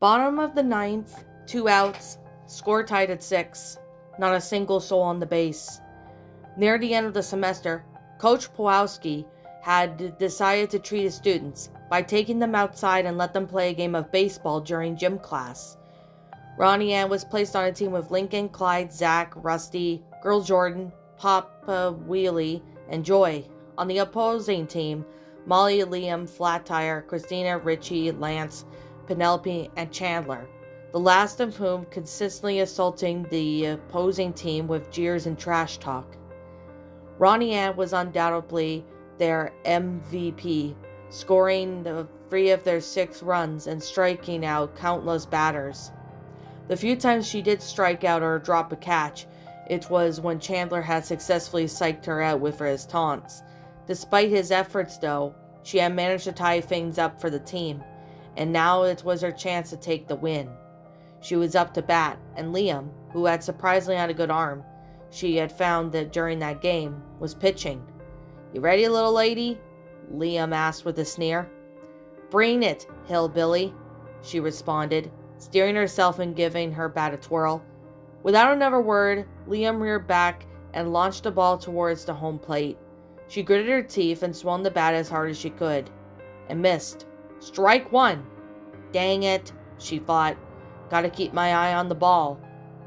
Bottom of the ninth, 2 outs, score tied at 6. Not a single soul on the base. Near the end of the semester, Coach Pawlowski had decided to treat his students by taking them outside and let them play a game of baseball during gym class. Ronnie Ann was placed on a team with Lincoln, Clyde, Zach, Rusty, Girl Jordan, Papa Wheelie, and Joy. On the opposing team, Molly, Liam, Flat Tire, Christina, Richie, Lance, Penelope, and Chandler, the last of whom consistently assaulting the opposing team with jeers and trash talk. Ronnie Ann was undoubtedly their MVP, scoring 3 of their 6 runs and striking out countless batters. The few times she did strike out or drop a catch, it was when Chandler had successfully psyched her out with his taunts. Despite his efforts, though, she had managed to tie things up for the team, and now it was her chance to take the win. She was up to bat, and Liam, who had surprisingly had a good arm, she had found that during that game, was pitching. "You ready, little lady?" Liam asked with a sneer. "Bring it, hillbilly," she responded, steering herself and giving her bat a twirl. Without another word, Liam reared back and launched the ball towards the home plate. She gritted her teeth and swung the bat as hard as she could, and missed. Strike 1! Dang it, she thought. Gotta keep my eye on the ball.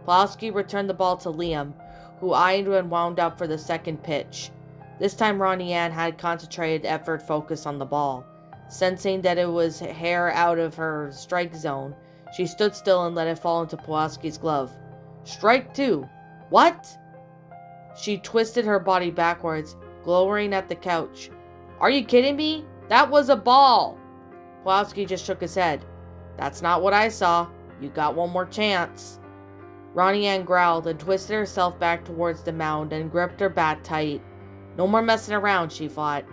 Pawlowski returned the ball to Liam, who eyed and wound up for the second pitch. This time Ronnie Ann had concentrated effort focused on the ball. Sensing that it was hair out of her strike zone, she stood still and let it fall into Pawlowski's glove. Strike 2. What? She twisted her body backwards, glowering at the couch. Are you kidding me? That was a ball! Pawlowski just shook his head. That's not what I saw. You got one more chance. Ronnie Ann growled and twisted herself back towards the mound and gripped her bat tight. No more messing around, she thought.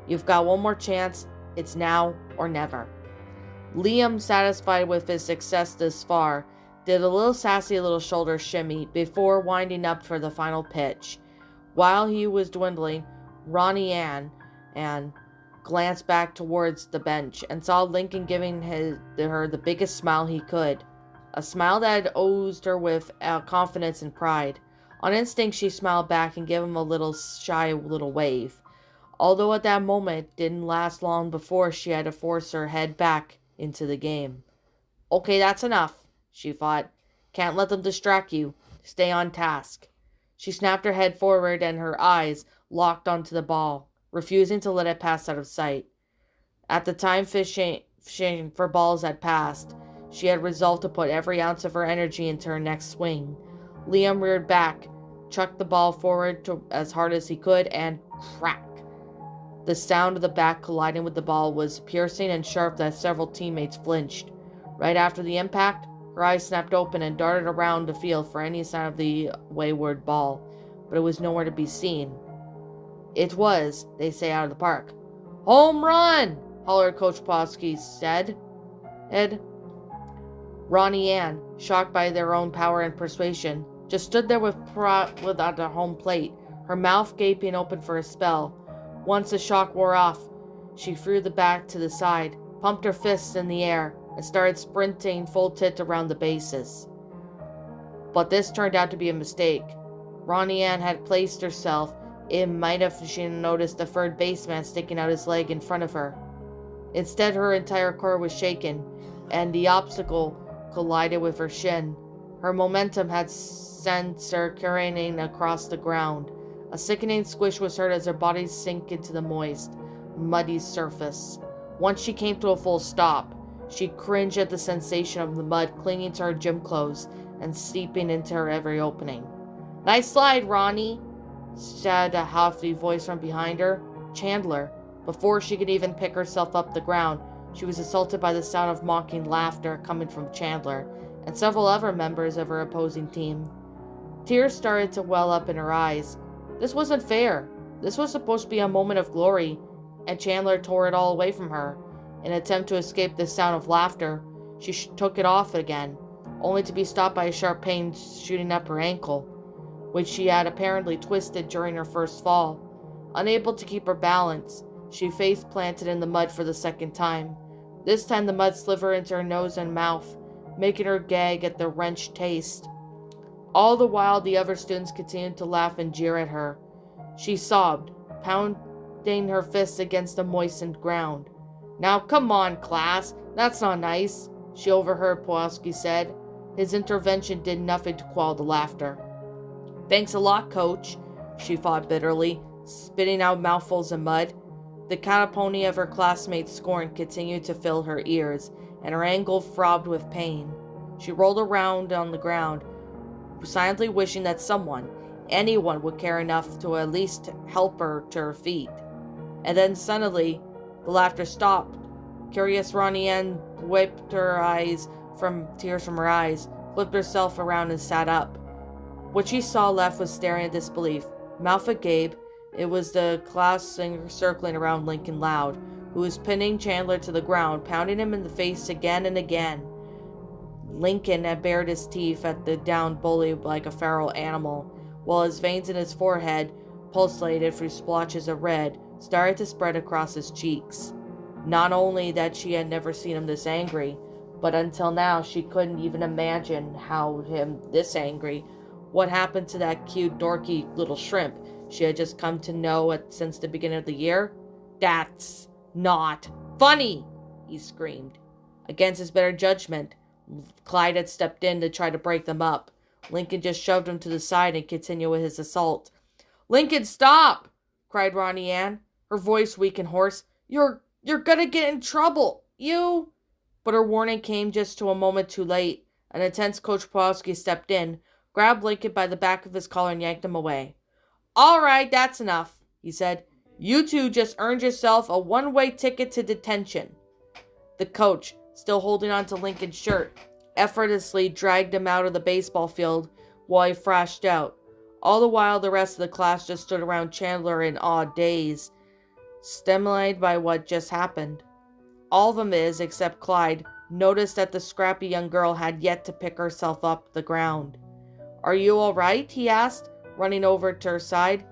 You've got one more chance. It's now or never. Liam, satisfied with his success this far, did a little sassy little shoulder shimmy before winding up for the final pitch. While he was dwindling, Ronnie Ann glanced back towards the bench and saw Lincoln giving her the biggest smile he could. A smile that had oozed her with confidence and pride. On instinct, she smiled back and gave him a little shy little wave. Although at that moment it didn't last long before she had to force her head back into the game. Okay, that's enough, she thought. Can't let them distract you. Stay on task. She snapped her head forward and her eyes locked onto the ball, refusing to let it pass out of sight. At the time fishing for balls had passed, she had resolved to put every ounce of her energy into her next swing. Liam reared back, chucked the ball forward as hard as he could, and crack! The sound of the bat colliding with the ball was piercing and sharp that several teammates flinched. Right after the impact, her eyes snapped open and darted around the field for any sign of the wayward ball, but it was nowhere to be seen. It was, they say, out of the park. Home run! Hollered Coach Pawlowski said. Ronnie Ann, shocked by their own power and persuasion, just stood there without a home plate, her mouth gaping open for a spell. Once the shock wore off, she threw the bat to the side, pumped her fists in the air, and started sprinting full tilt around the bases. But this turned out to be a mistake. Ronnie Ann had placed herself. It might have she noticed the third baseman sticking out his leg in front of her. Instead, her entire core was shaken, and the obstacle collided with her shin. Her momentum had sent her careening across the ground. A sickening squish was heard as her body sank into the moist, muddy surface. Once she came to a full stop, she cringed at the sensation of the mud clinging to her gym clothes and seeping into her every opening. Nice slide, Ronnie, said a healthy voice from behind her. Chandler. Before she could even pick herself up the ground, she was assaulted by the sound of mocking laughter coming from Chandler and several other members of her opposing team. Tears started to well up in her eyes. This wasn't fair. This was supposed to be a moment of glory, and Chandler tore it all away from her. In an attempt to escape the sound of laughter, she took it off again, only to be stopped by a sharp pain shooting up her ankle, which she had apparently twisted during her first fall. Unable to keep her balance, she face planted in the mud for the second time. This time the mud slivered into her nose and mouth, making her gag at the wrenched taste. All the while, the other students continued to laugh and jeer at her. She sobbed, pounding her fists against the moistened ground. "Now come on, class. That's not nice," she overheard Pawlowski said. His intervention did nothing to quell the laughter. "Thanks a lot, Coach," she thought bitterly, spitting out mouthfuls of mud. The catapony of her classmates' scorn continued to fill her ears, and her ankle throbbed with pain. She rolled around on the ground, silently wishing that someone, anyone, would care enough to at least help her to her feet. And then suddenly, the laughter stopped. Curious, Ronnie Ann wiped her tears from her eyes, flipped herself around and sat up. What she saw left was staring in disbelief. Mouth agape, it was the class circling around Lincoln Loud, who was pinning Chandler to the ground, pounding him in the face again and again. Lincoln had bared his teeth at the downed bully like a feral animal, while his veins in his forehead, pulsated through splotches of red, started to spread across his cheeks. Not only that she had never seen him this angry, but until now she couldn't even imagine how him this angry. What happened to that cute, dorky little shrimp she had just come to know since the beginning of the year? "That's not funny," he screamed. Against his better judgment, Clyde had stepped in to try to break them up. Lincoln just shoved him to the side and continued with his assault. "Lincoln, stop!" cried Ronnie Ann, her voice weak and hoarse. You're gonna get in trouble. You..." But her warning came just to a moment too late. An intense Coach Pawlowski stepped in, grabbed Lincoln by the back of his collar and yanked him away. "All right, that's enough," he said. "You two just earned yourself a one-way ticket to detention." The coach, still holding on to Lincoln's shirt, effortlessly dragged him out of the baseball field while he thrashed out. All the while, the rest of the class just stood around Chandler in awed daze, stimulated by what just happened. All of them except Clyde, noticed that the scrappy young girl had yet to pick herself up the ground. "Are you all right?" he asked, running over to her side.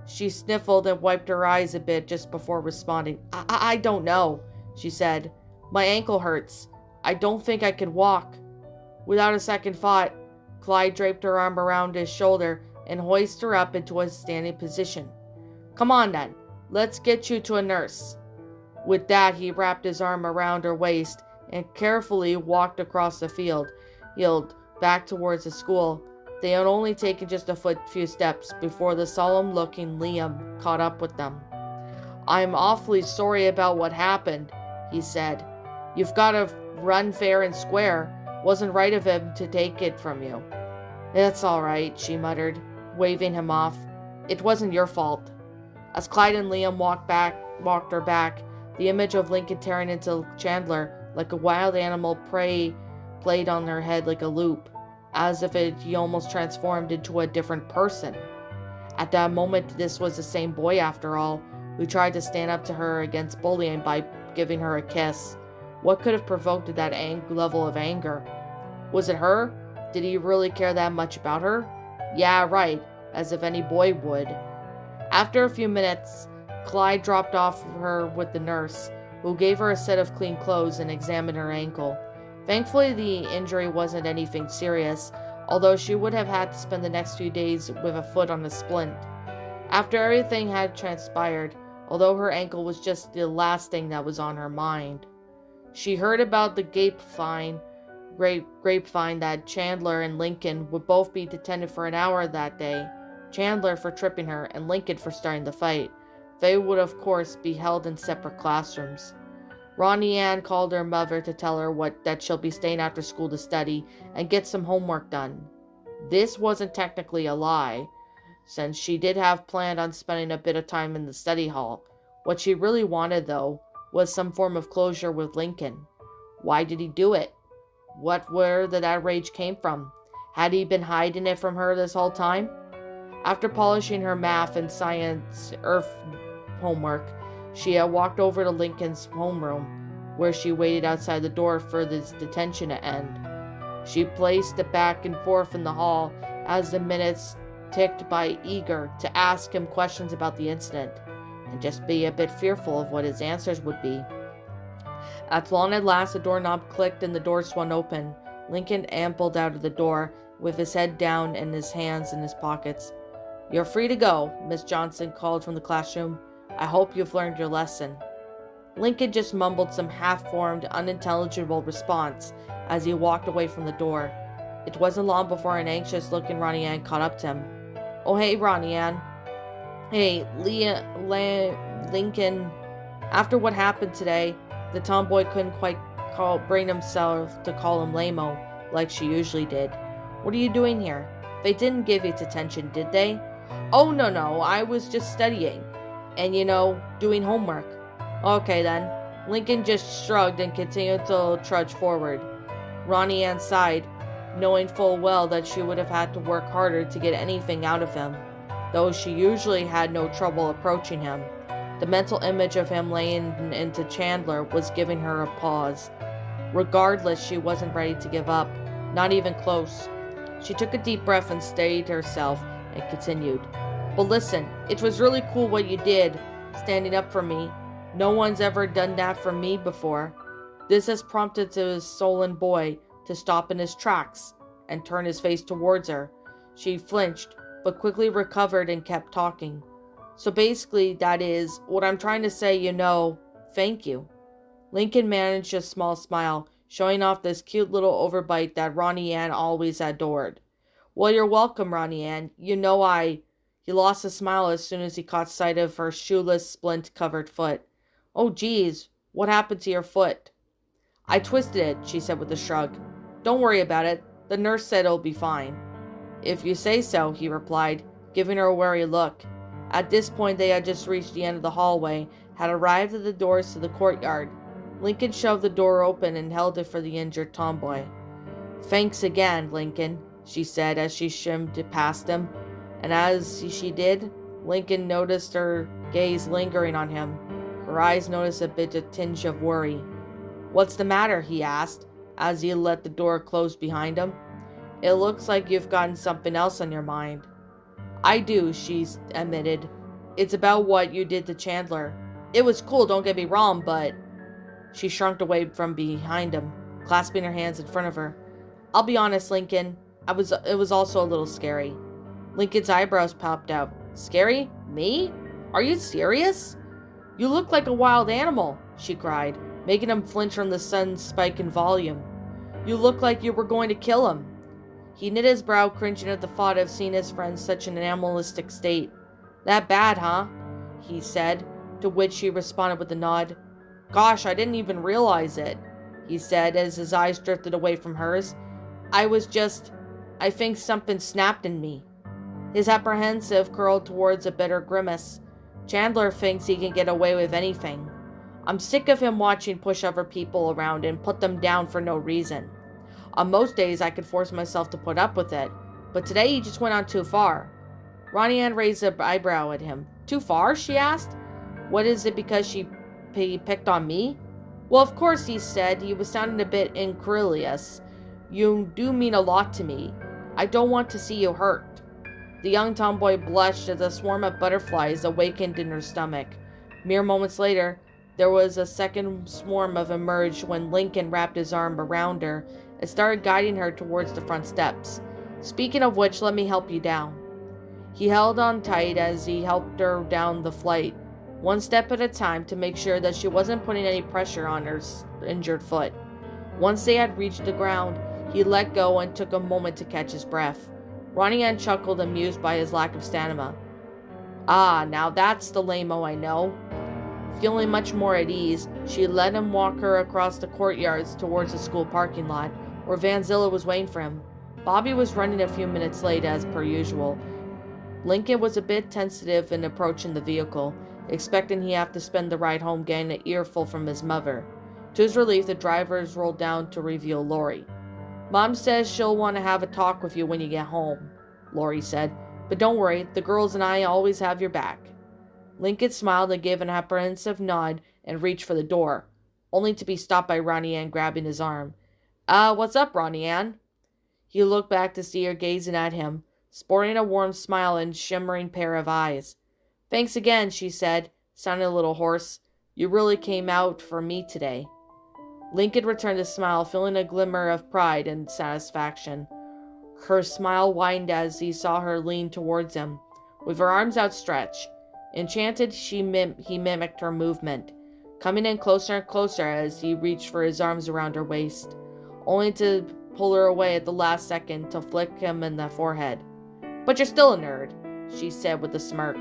She sniffled and wiped her eyes a bit just before responding. I don't know," she said. "My ankle hurts. I don't think I can walk." Without a second thought, Clyde draped her arm around his shoulder and hoisted her up into a standing position. "Come on then, let's get you to a nurse." With that, he wrapped his arm around her waist and carefully walked across the field, back towards the school. They had only taken just a few steps before the solemn-looking Liam caught up with them. "I'm awfully sorry about what happened," he said. "You've got to run fair and square. Wasn't right of him to take it from you." "It's all right," she muttered, waving him off. "It wasn't your fault." As Clyde and Liam walked her back, the image of Lincoln tearing into Chandler like a wild animal prey played on her head like a loop, as if he almost transformed into a different person. At that moment, this was the same boy, after all, who tried to stand up to her against bullying by giving her a kiss. What could have provoked that level of anger? Was it her? Did he really care that much about her? Yeah, right, as if any boy would. After a few minutes, Clyde dropped off her with the nurse, who gave her a set of clean clothes and examined her ankle. Thankfully, the injury wasn't anything serious, although she would have had to spend the next few days with a foot on a splint. After everything had transpired, although her ankle was just the last thing that was on her mind, she heard about the grapevine that Chandler and Lincoln would both be detented for an hour that day. Chandler for tripping her, and Lincoln for starting the fight. They would, of course, be held in separate classrooms. Ronnie Ann called her mother to tell her that she'll be staying after school to study and get some homework done. This wasn't technically a lie, since she did have planned on spending a bit of time in the study hall. What she really wanted, though, was some form of closure with Lincoln. Why did he do it? Where did that rage came from? Had he been hiding it from her this whole time? After polishing her math and science earth homework, she had walked over to Lincoln's homeroom, where she waited outside the door for this detention to end. She paced it back and forth in the hall as the minutes ticked by, eager to ask him questions about the incident, and just be a bit fearful of what his answers would be. At long at last, the doorknob clicked and the door swung open. Lincoln ambled out of the door, with his head down and his hands in his pockets. "You're free to go," Miss Johnson called from the classroom. "I hope you've learned your lesson." Lincoln just mumbled some half-formed, unintelligible response as he walked away from the door. It wasn't long before an anxious-looking Ronnie Ann caught up to him. "Oh, hey, Ronnie Ann." "Hey, Lincoln." After what happened today, the tomboy couldn't quite bring himself to call him Lamo, like she usually did. "What are you doing here? They didn't give you detention, did they?" "Oh, no, I was just studying. And, doing homework." "Okay, then." Lincoln just shrugged and continued to trudge forward. Ronnie Ann sighed, knowing full well that she would have had to work harder to get anything out of him, though she usually had no trouble approaching him. The mental image of him laying into Chandler was giving her a pause. Regardless, she wasn't ready to give up, not even close. She took a deep breath and steadied herself and continued. "But listen, it was really cool what you did, standing up for me. No one's ever done that for me before." This has prompted his sullen boy to stop in his tracks and turn his face towards her. She flinched, but quickly recovered and kept talking. "So basically, that is, what I'm trying to say, thank you." Lincoln managed a small smile, showing off this cute little overbite that Ronnie Ann always adored. "Well, you're welcome, Ronnie Ann. He lost his smile as soon as he caught sight of her shoeless, splint-covered foot. "Oh, geez, what happened to your foot?" "I twisted it," she said with a shrug. "Don't worry about it. The nurse said it'll be fine." "If you say so," he replied, giving her a wary look. At this point, they had just reached the end of the hallway, had arrived at the doors to the courtyard. Lincoln shoved the door open and held it for the injured tomboy. "Thanks again, Lincoln," she said as she shimmed past him. And as she did, Lincoln noticed her gaze lingering on him. Her eyes noticed a bit of tinge of worry. "What's the matter?" he asked, as he let the door close behind him. "It looks like you've gotten something else on your mind." "I do," she admitted. "It's about what you did to Chandler. It was cool, don't get me wrong, but..." She shrunk away from behind him, clasping her hands in front of her. "I'll be honest, Lincoln. It was also a little scary." Lincoln's eyebrows popped out. "Scary? Me? Are you serious?" "You look like a wild animal," she cried, making him flinch from the sudden spike in volume. "You look like you were going to kill him." He knit his brow, cringing at the thought of seeing his friend in such an animalistic state. "That bad, huh?" he said, to which she responded with a nod. "Gosh, I didn't even realize it," he said as his eyes drifted away from hers. I think something snapped in me." His apprehensive curled towards a bitter grimace. "Chandler thinks he can get away with anything. I'm sick of him watching pushover people around and put them down for no reason. On most days I could force myself to put up with it, but today he just went on too far." Ronnie Ann raised an eyebrow at him. "Too far?" she asked. "What is it, because he picked on me?" "Well, of course," he said. He was sounding a bit incredulous. "You do mean a lot to me. I don't want to see you hurt." The young tomboy blushed as a swarm of butterflies awakened in her stomach. Mere moments later, there was a second swarm of emerged when Lincoln wrapped his arm around her and started guiding her towards the front steps. "Speaking of which, let me help you down." He held on tight as he helped her down the flight, one step at a time, to make sure that she wasn't putting any pressure on her injured foot. Once they had reached the ground, he let go and took a moment to catch his breath. Ronnie Ann chuckled, amused by his lack of stamina. "Ah, now that's the lame-o I know." Feeling much more at ease, she let him walk her across the courtyards towards the school parking lot, where Vanzilla was waiting for him. Bobby was running a few minutes late, as per usual. Lincoln was a bit tentative in approaching the vehicle, expecting he'd have to spend the ride home getting an earful from his mother. To his relief, the drivers rolled down to reveal Lori. "Mom says she'll want to have a talk with you when you get home," Lori said. "But don't worry, the girls and I always have your back." Lincoln smiled and gave an apprehensive nod and reached for the door, only to be stopped by Ronnie Ann grabbing his arm. What's up, Ronnie Ann?" He looked back to see her gazing at him, sporting a warm smile and shimmering pair of eyes. "Thanks again," she said, sounding a little hoarse. "You really came out for me today." Lincoln returned a smile, feeling a glimmer of pride and satisfaction. Her smile widened as he saw her lean towards him, with her arms outstretched. Enchanted, he mimicked her movement, coming in closer and closer as he reached for his arms around her waist, only to pull her away at the last second to flick him in the forehead. "But you're still a nerd," she said with a smirk.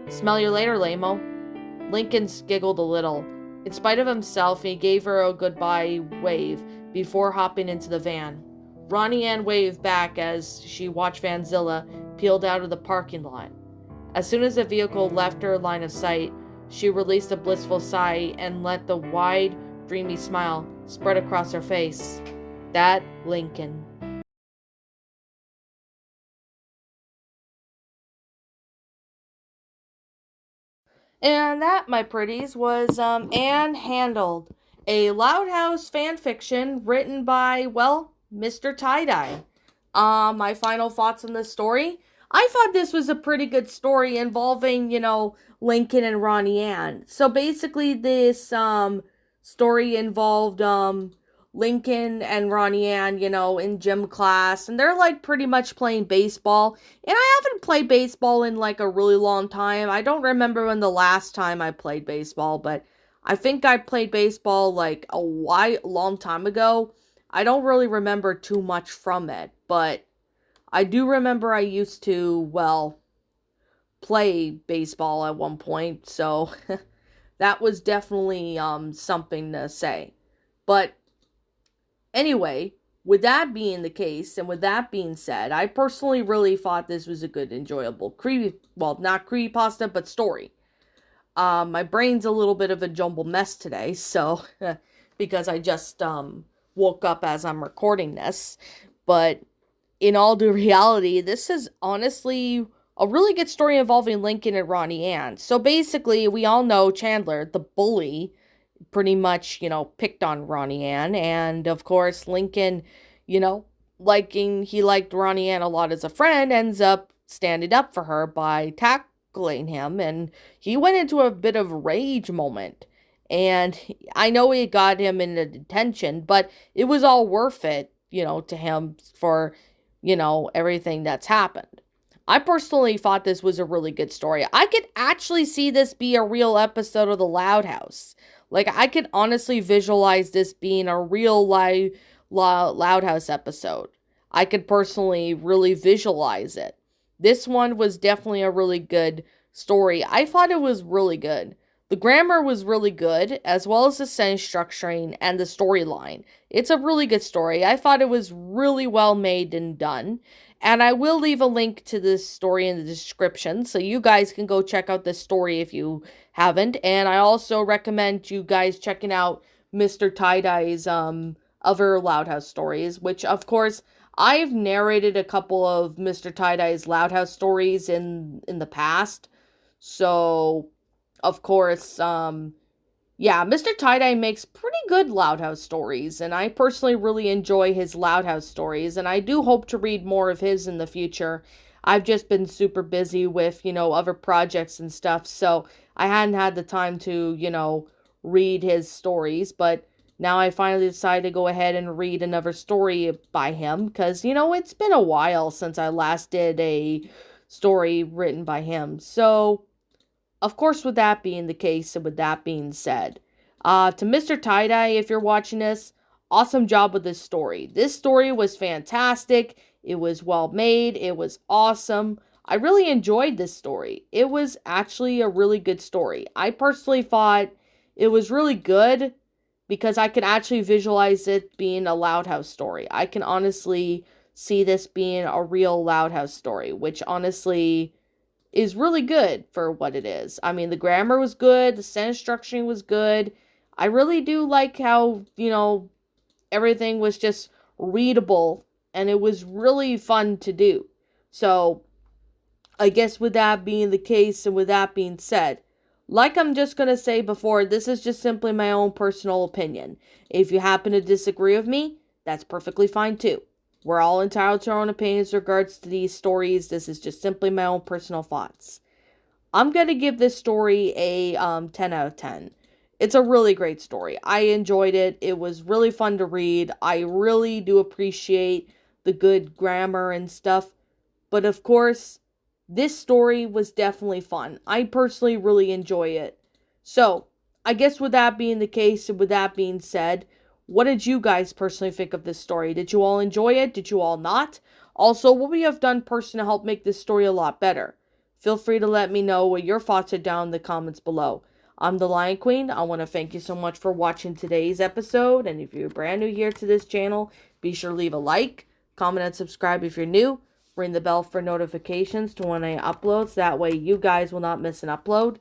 "Smell you later, lame-o." Lincoln giggled a little. In spite of himself, he gave her a goodbye wave before hopping into the van. Ronnie Ann waved back as she watched Vanzilla peeled out of the parking lot. As soon as the vehicle left her line of sight, she released a blissful sigh and let the wide, dreamy smile spread across her face. That Lincoln. And that, my pretties, was Anne Handled, a Loud House fan fiction written by, well, MrTyeDye. My final thoughts on this story. I thought this was a pretty good story involving, Lincoln and Ronnie Ann. So basically this story involved Lincoln and Ronnie Ann, in gym class, and they're like pretty much playing baseball. And I haven't played baseball in like a really long time. I don't remember when the last time I played baseball, but I think I played baseball like a long time ago. I don't really remember too much from it, but I do remember I used to, well, play baseball at one point, so that was definitely something to say. But anyway, with that being the case, and with that being said, I personally really thought this was a good, enjoyable, not creepypasta, but story. My brain's a little bit of a jumbled mess today, so, because I just woke up as I'm recording this, but in all due reality, this is honestly a really good story involving Lincoln and Ronnie Ann. So basically, we all know Chandler, the bully, pretty much, picked on Ronnie Ann. And of course, Lincoln, he liked Ronnie Ann a lot as a friend, ends up standing up for her by tackling him. And he went into a bit of a rage moment. And I know it got him into detention, but it was all worth it, to him for, everything that's happened. I personally thought this was a really good story. I could actually see this be a real episode of The Loud House. Like, I could honestly visualize this being a real Loud House episode. I could personally really visualize it. This one was definitely a really good story. I thought it was really good. The grammar was really good, as well as the sentence structuring and the storyline. It's a really good story. I thought it was really well made and done. And I will leave a link to this story in the description, so you guys can go check out this story if you haven't. And I also recommend you guys checking out MrTyeDye's other Loud House stories, which, of course, I've narrated a couple of MrTyeDye's Loud House stories in the past. So, of course, MrTyeDye makes pretty good Loud House stories, and I personally really enjoy his Loud House stories, and I do hope to read more of his in the future. I've just been super busy with, other projects and stuff, so I hadn't had the time to, read his stories, but now I finally decided to go ahead and read another story by him, because, it's been a while since I last did a story written by him, so of course, with that being the case, and with that being said, to MrTyeDye, if you're watching this, awesome job with this story. This story was fantastic. It was well made. It was awesome. I really enjoyed this story. It was actually a really good story. I personally thought it was really good because I could actually visualize it being a Loud House story. I can honestly see this being a real Loud House story, which honestly is really good for what it is. I mean, the grammar was good, the sentence structuring was good. I really do like how, everything was just readable, and it was really fun to do. So, I guess with that being the case, and with that being said, like I'm just going to say before, this is just simply my own personal opinion. If you happen to disagree with me, that's perfectly fine too. We're all entitled to our own opinions in regards to these stories. This is just simply my own personal thoughts. I'm going to give this story a 10 out of 10. It's a really great story. I enjoyed it. It was really fun to read. I really do appreciate the good grammar and stuff. But of course, this story was definitely fun. I personally really enjoy it. So, I guess with that being the case, and with that being said, what did you guys personally think of this story? Did you all enjoy it? Did you all not? Also, what would you have done personally to help make this story a lot better? Feel free to let me know what your thoughts are down in the comments below. I'm the Lion Queen. I want to thank you so much for watching today's episode. And if you're brand new here to this channel, be sure to leave a like, comment, and subscribe if you're new. Ring the bell for notifications to when I upload, so that way you guys will not miss an upload.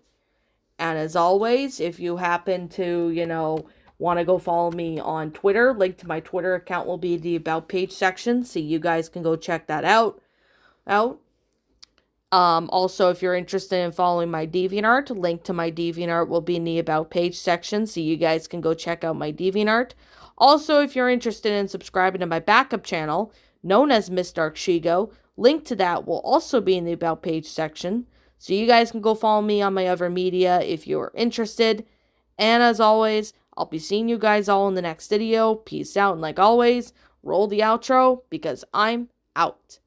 And as always, if you happen to, want to go follow me on Twitter, link to my Twitter account will be in the About page section, so you guys can go check that out. Also, if you're interested in following my DeviantArt, link to my DeviantArt will be in the About page section, so you guys can go check out my DeviantArt. Also, if you're interested in subscribing to my backup channel, known as Miss Dark Shigo, link to that will also be in the About page section, so you guys can go follow me on my other media if you're interested. And as always, I'll be seeing you guys all in the next video. Peace out, and like always, roll the outro, because I'm out.